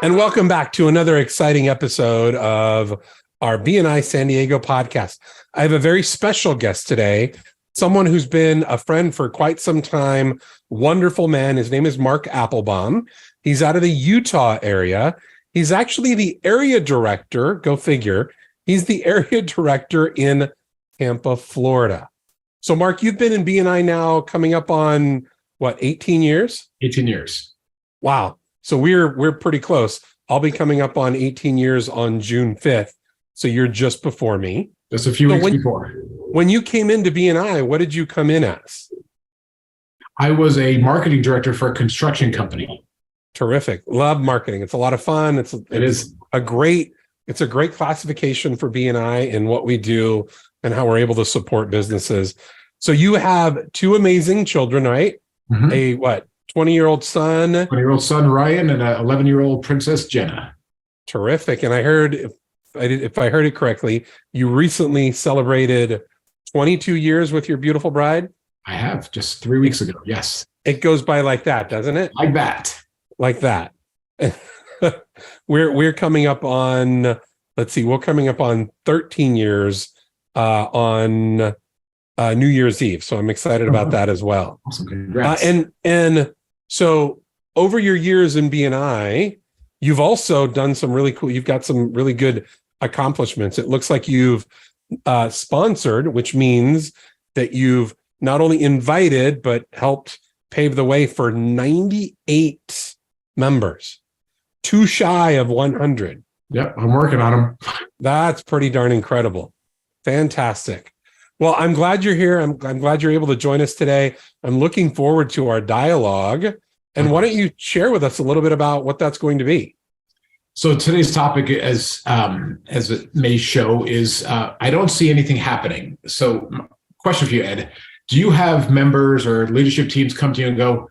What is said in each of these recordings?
And welcome back to another exciting episode of our BNI San Diego podcast. I have a very special guest today, someone who's been a friend for quite some time, wonderful man. His name is Mark Appelbaum. He's out of the Utah area. He's actually the area director, go figure. He's the area director in Tampa, Florida. So Mark, you've been in BNI now coming up on, 18 years? 18 years. Wow. So we're pretty close. I'll be coming up on 18 years on June 5th. So you're just before me. Just a few weeks before. When you came into BNI, what did you come in as? I was a marketing director for a construction company. Terrific. Love marketing. It's a lot of fun. It's a great classification for BNI and what we do and how we're able to support businesses. So you have two amazing children, right? Mm-hmm. A 20-year-old son. 20-year-old son, Ryan, and an 11-year-old princess, Jenna. Terrific. And I heard, if I heard it correctly, you recently celebrated 22 years with your beautiful bride? I have, just 3 weeks ago, yes. It goes by like that, doesn't it? Like that. Like that. We're coming up on, we're coming up on 13 years on New Year's Eve. So I'm excited about that as well. Awesome. Congrats. And so over your years in BNI, you've also done some really cool, you've got some really good accomplishments. It looks like you've sponsored, which means that you've not only invited, but helped pave the way for 98 members, too shy of 100. Yep, I'm working on them. That's pretty darn incredible. Fantastic. Well, I'm glad you're here. I'm glad you're able to join us today. I'm looking forward to our dialogue. And why don't you share with us a little bit about what that's going to be? So today's topic, as it may show, is I don't see anything happening. So question for you, Ed. Do you have members or leadership teams come to you and go,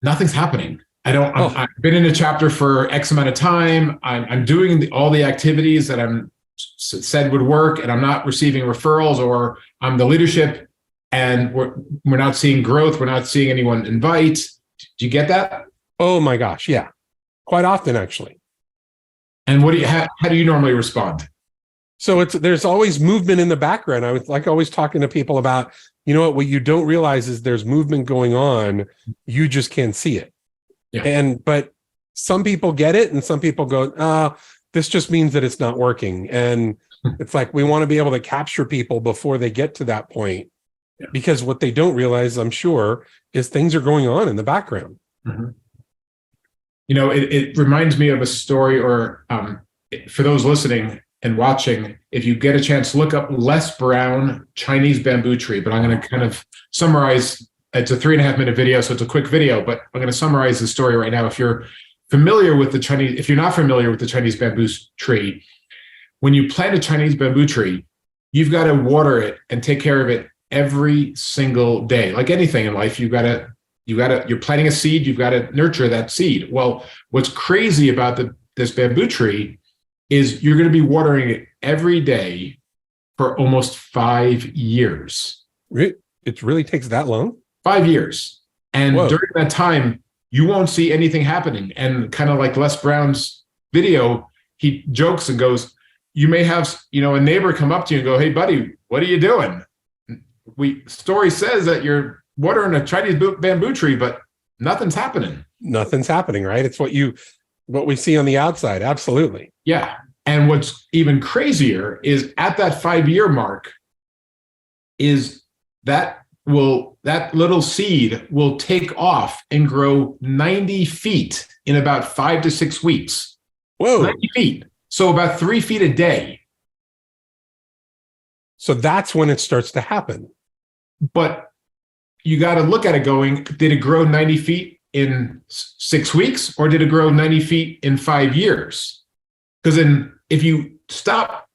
nothing's happening? I've been in a chapter for X amount of time. I'm doing all the activities that I'm said would work, and I'm not receiving referrals, or I'm the leadership and we're not seeing growth. We're not seeing anyone invite. Do you get that? Oh my gosh. Yeah. Quite often, actually. And how do you normally respond? So there's always movement in the background. I was always talking to people about, what you don't realize is there's movement going on. You just can't see it. Yeah. But some people get it and some people go, this just means that it's not working. And it's like, we want to be able to capture people before they get to that point. Yeah. Because what they don't realize, I'm sure, is things are going on in the background. Mm-hmm. It reminds me of a story, or for those listening and watching, if you get a chance, look up Les Brown Chinese bamboo tree. But I'm going to kind of summarize. It's a 3.5-minute video, so it's a quick video, but I'm going to summarize the story right now. If you're not familiar with the Chinese bamboo tree, when you plant a Chinese bamboo tree, you've got to water it and take care of it every single day. Like anything in life, you're planting a seed, you've got to nurture that seed. Well, what's crazy about this bamboo tree is you're going to be watering it every day for almost 5 years. It really takes that long? 5 years. And Whoa. During that time, you won't see anything happening. And kind of like Les Brown's video, he jokes and goes, you may have, a neighbor come up to you and go, hey, buddy, what are you doing? Story says that you're watering a Chinese bamboo tree, but nothing's happening. Nothing's happening, right? It's what we see on the outside. Absolutely. Yeah. And what's even crazier is at that 5-year mark is that little seed will take off and grow 90 feet in about 5 to 6 weeks. Whoa. 90 feet. So about 3 feet a day. So that's when it starts to happen. But you got to look at it going, did it grow 90 feet in 6 weeks, or did it grow 90 feet in 5 years? Because then if you stop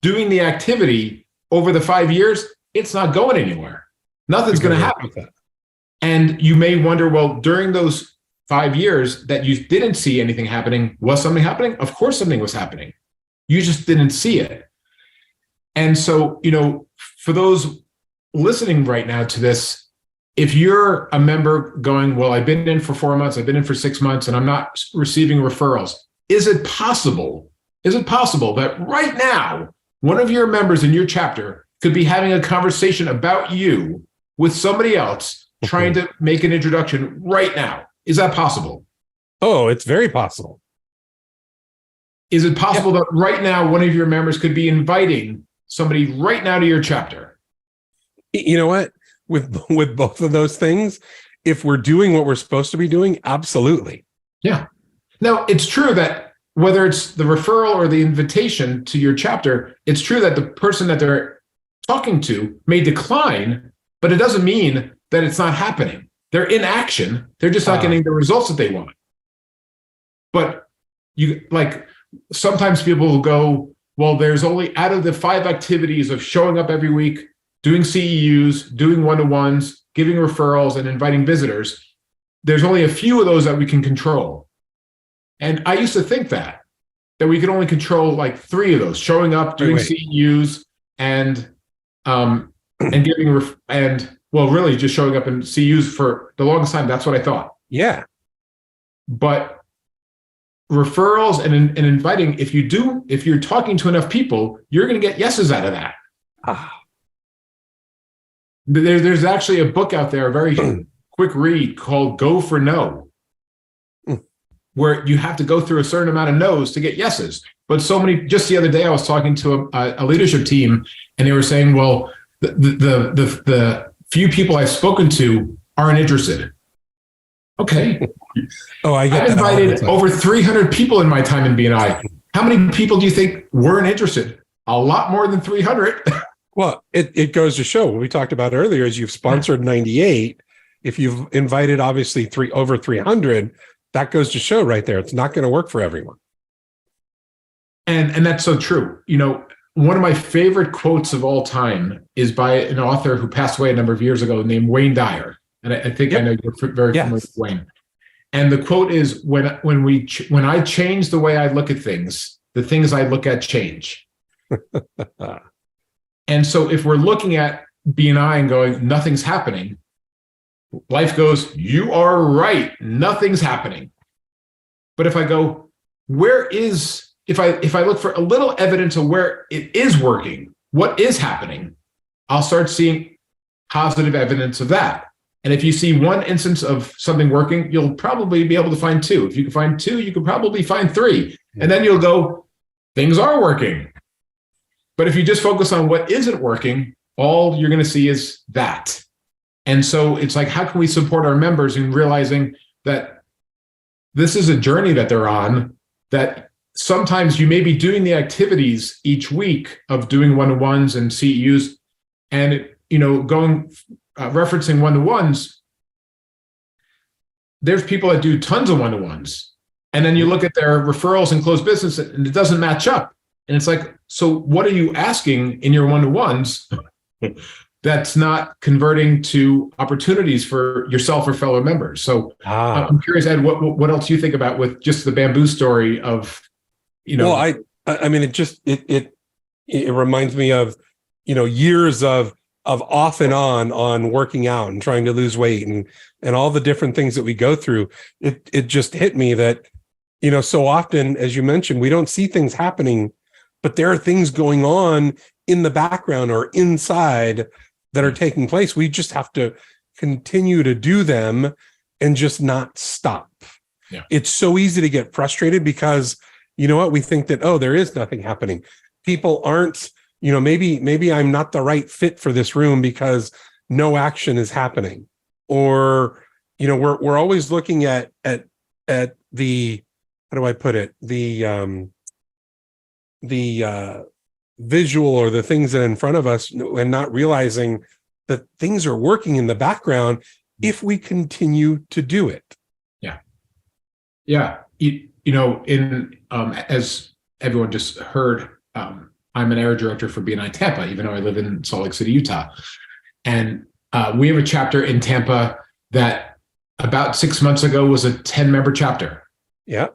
doing the activity over the 5 years, it's not going anywhere. Nothing's going to happen. And you may wonder, well, during those 5 years that you didn't see anything happening, was something happening? Of course something was happening. You just didn't see it. And so, for those listening right now to this, if you're a member going, well, I've been in for 4 months, I've been in for 6 months, and I'm not receiving referrals, is it possible that right now, one of your members in your chapter could be having a conversation about you with somebody else trying to make an introduction right now? Is that possible? Oh, it's very possible. Is it possible that right now one of your members could be inviting somebody right now to your chapter? You know what? With both of those things, if we're doing what we're supposed to be doing, absolutely. Yeah. Now, it's true that whether it's the referral or the invitation to your chapter, it's true that the person that they're talking to may decline, but it doesn't mean that it's not happening. They're in action. They're just not getting the results that they want. But sometimes people will go, well, there's only, out of the 5 activities of showing up every week, doing CEUs, doing one-to-ones, giving referrals, and inviting visitors, there's only a few of those that we can control. And I used to think that we could only control like 3 of those: showing up, doing CEUs, and giving really just showing up and CEUs for the longest time. That's what I thought. Yeah. But referrals and inviting, if you're talking to enough people, you're going to get yeses out of that. There's actually a book out there, a very quick read, called Go for No, where you have to go through a certain amount of no's to get yeses. But just the other day, I was talking to a leadership team, and they were saying, well, the few people I've spoken to aren't interested. Okay. I get I've invited over 300 people in my time in BNI. How many people do you think weren't interested? A lot more than 300. Well, it goes to show what we talked about earlier is you've sponsored 98. If you've invited obviously over 300, that goes to show right there. It's not going to work for everyone. And that's so true. One of my favorite quotes of all time is by an author who passed away a number of years ago named Wayne Dyer. And I think I know you're very familiar with Wayne. And the quote is, when I change the way I look at things, the things I look at change. And so if we're looking at BNI and going, nothing's happening, life goes, you are right, nothing's happening. But if I go, if I look for a little evidence of where it is working, what is happening, I'll start seeing positive evidence of that. And if you see one instance of something working, you'll probably be able to find 2. If you can find 2, you can probably find 3. And then you'll go, things are working. But if you just focus on what isn't working, all you're going to see is that. And so it's like, how can we support our members in realizing that this is a journey that they're on, that sometimes you may be doing the activities each week of doing one-to-ones and CEUs, and referencing one-to-ones, there's people that do tons of one-to-ones. And then you look at their referrals and closed business, and it doesn't match up. And it's like, so what are you asking in your one-to-ones that's not converting to opportunities for yourself or fellow members? So I'm curious, Ed, what else you think about with just the bamboo story of, Well, I mean, it reminds me of, years of off and on working out and trying to lose weight and all the different things that we go through. It just hit me that, so often, as you mentioned, we don't see things happening, but there are things going on in the background or inside that are taking place. We just have to continue to do them and just not stop. Yeah. It's so easy to get frustrated because, we think that, there is nothing happening. People aren't, maybe I'm not the right fit for this room because no action is happening. Or, we're always looking at the, how do I put it? The visual or the things that are in front of us, and not realizing that things are working in the background if we continue to do it. Yeah. Yeah. As everyone just heard, I'm an area director for BNI Tampa, even though I live in Salt Lake City, Utah. And we have a chapter in Tampa that about 6 months ago was a 10-member chapter. Yeah.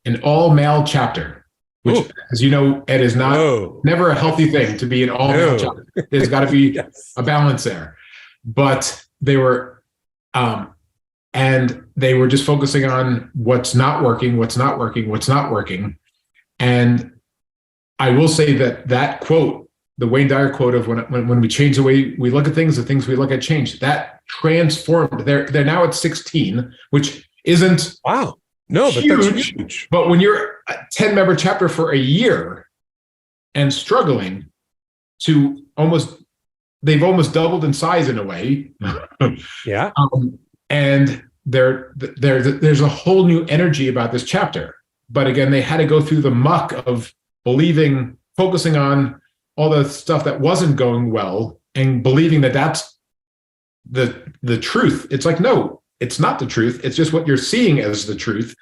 An all-male chapter, which, as you know, Ed, is never a healthy thing to be an all-male chapter. There's got to be a balance there. But they were And they were just focusing on what's not working. And I will say that quote, the Wayne Dyer quote of when we change the way we look at things, the things we look at change, that transformed. They're now at 16, which isn't wow. No, huge, but that's huge. But when you're a 10-member chapter for a year and struggling to they've almost doubled in size in a way. Yeah. And there's a whole new energy about this chapter. But again, they had to go through the muck of focusing on all the stuff that wasn't going well and believing that that's the truth. It's like, no, it's not the truth. It's just what you're seeing as the truth.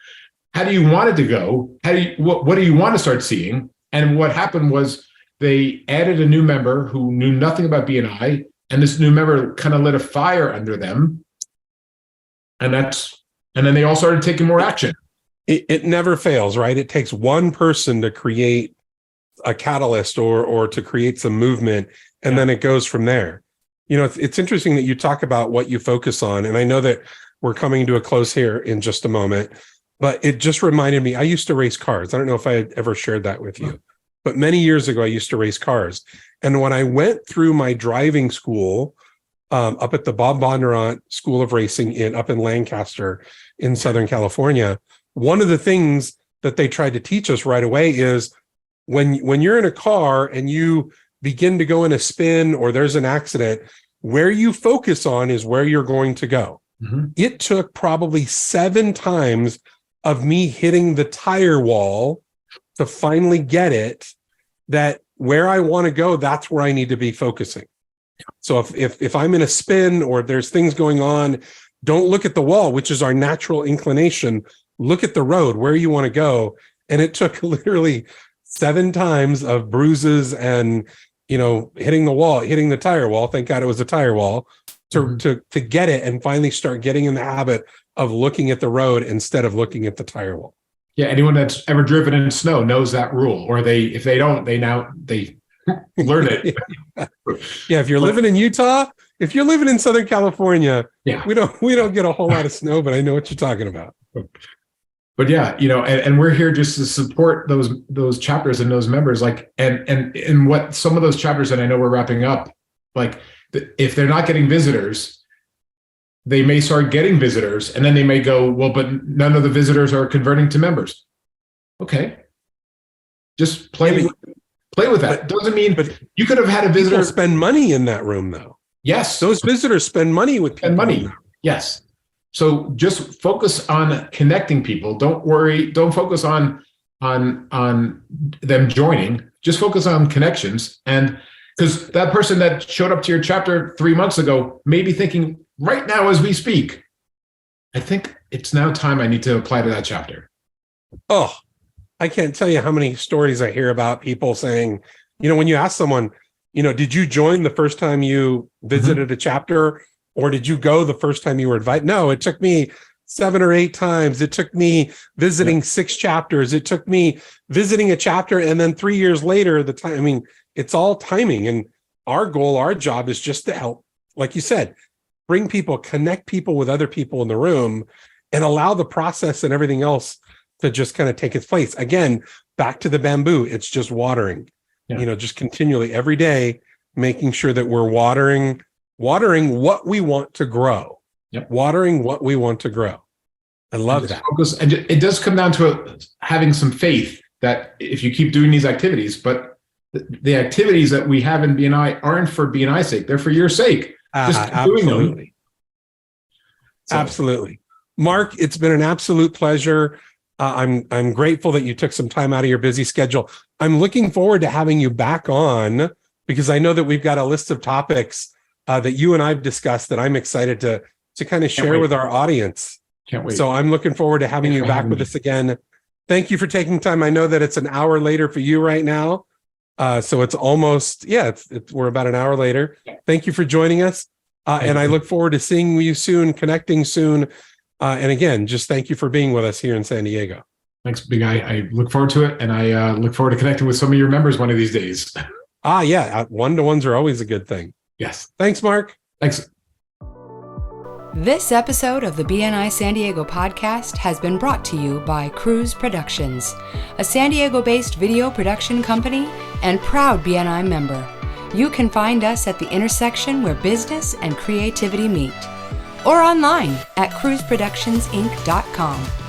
How do you want it to go? What do you want to start seeing? And what happened was they added a new member who knew nothing about BNI, and this new member kind of lit a fire under them. And then they all started taking more action. It never fails, right? It takes one person to create a catalyst or to create some movement, and then it goes from there. You know, it's interesting that you talk about what you focus on, and I know that we're coming to a close here in just a moment, but it just reminded me, I used to race cars. I don't know if I had ever shared that with you, but many years ago, I used to race cars. And when I went through my driving school up at the Bob Bondurant School of Racing up in Lancaster in Southern California, one of the things that they tried to teach us right away is when you're in a car and you begin to go in a spin or there's an accident, where you focus on is where you're going to go. Mm-hmm. It took probably 7 times of me hitting the tire wall to finally get it that where I want to go, that's where I need to be focusing. So if I'm in a spin or there's things going on, don't look at the wall, which is our natural inclination. Look at the road, where you want to go. And it took literally 7 times of bruises and, hitting the wall, hitting the tire wall. Thank God it was a tire wall to get it and finally start getting in the habit of looking at the road instead of looking at the tire wall. Yeah. Anyone that's ever driven in snow knows that rule, or if they don't, they learn it. Yeah. If you're living in Utah, if you're living in Southern California, we don't get a whole lot of snow, but I know what you're talking about. But yeah, and we're here just to support those chapters and those members, like, and what some of those chapters, and I know we're wrapping up, like if they're not getting visitors, they may start getting visitors, and then they may go, well, but none of the visitors are converting to members. Okay. Just play with that. Doesn't mean, but you could have had a visitor. People spend money in that room though. Yes. Those visitors spend money with people. Spend money. Yes. So just focus on connecting people. Don't worry. Don't focus on them joining. Just focus on connections. And because that person that showed up to your chapter 3 months ago may be thinking right now as we speak, I think it's now time I need to apply to that chapter. Oh, I can't tell you how many stories I hear about people saying, when you ask someone, did you join the first time you visited a chapter? Or did you go the first time you were invited? No, it took me 7 or 8 times. It took me visiting 6 chapters. It took me visiting a chapter. And then 3 years later, it's all timing. And our goal, our job is just to help, like you said, bring people, connect people with other people in the room and allow the process and everything else to just kind of take its place. Again, back to the bamboo, it's just watering, just continually every day, making sure that we're watering what we want to grow. Yep. Watering what we want to grow. I love that. Focus, and it does come down to having some faith that if you keep doing these activities, but the activities that we have in BNI aren't for BNI's sake, they're for your sake. Just doing them. So. Absolutely. Mark, it's been an absolute pleasure. I'm grateful that you took some time out of your busy schedule. I'm looking forward to having you back on because I know that we've got a list of topics that you and I've discussed that I'm excited to kind of share with our audience. Can't wait. So I'm looking forward to having you back with us again. Thank you for taking time. I know that it's an hour later for you right now. So it's almost, we're about an hour later. Thank you for joining us. And I look forward to seeing you soon, connecting soon. And again, just thank you for being with us here in San Diego. Thanks, Big Eye. I look forward to it. And I look forward to connecting with some of your members one of these days. One-to-ones are always a good thing. Yes. Thanks, Mark. Thanks. This episode of the BNI San Diego podcast has been brought to you by Cruise Productions, a San Diego-based video production company and proud BNI member. You can find us at the intersection where business and creativity meet, or online at cruiseproductionsinc.com.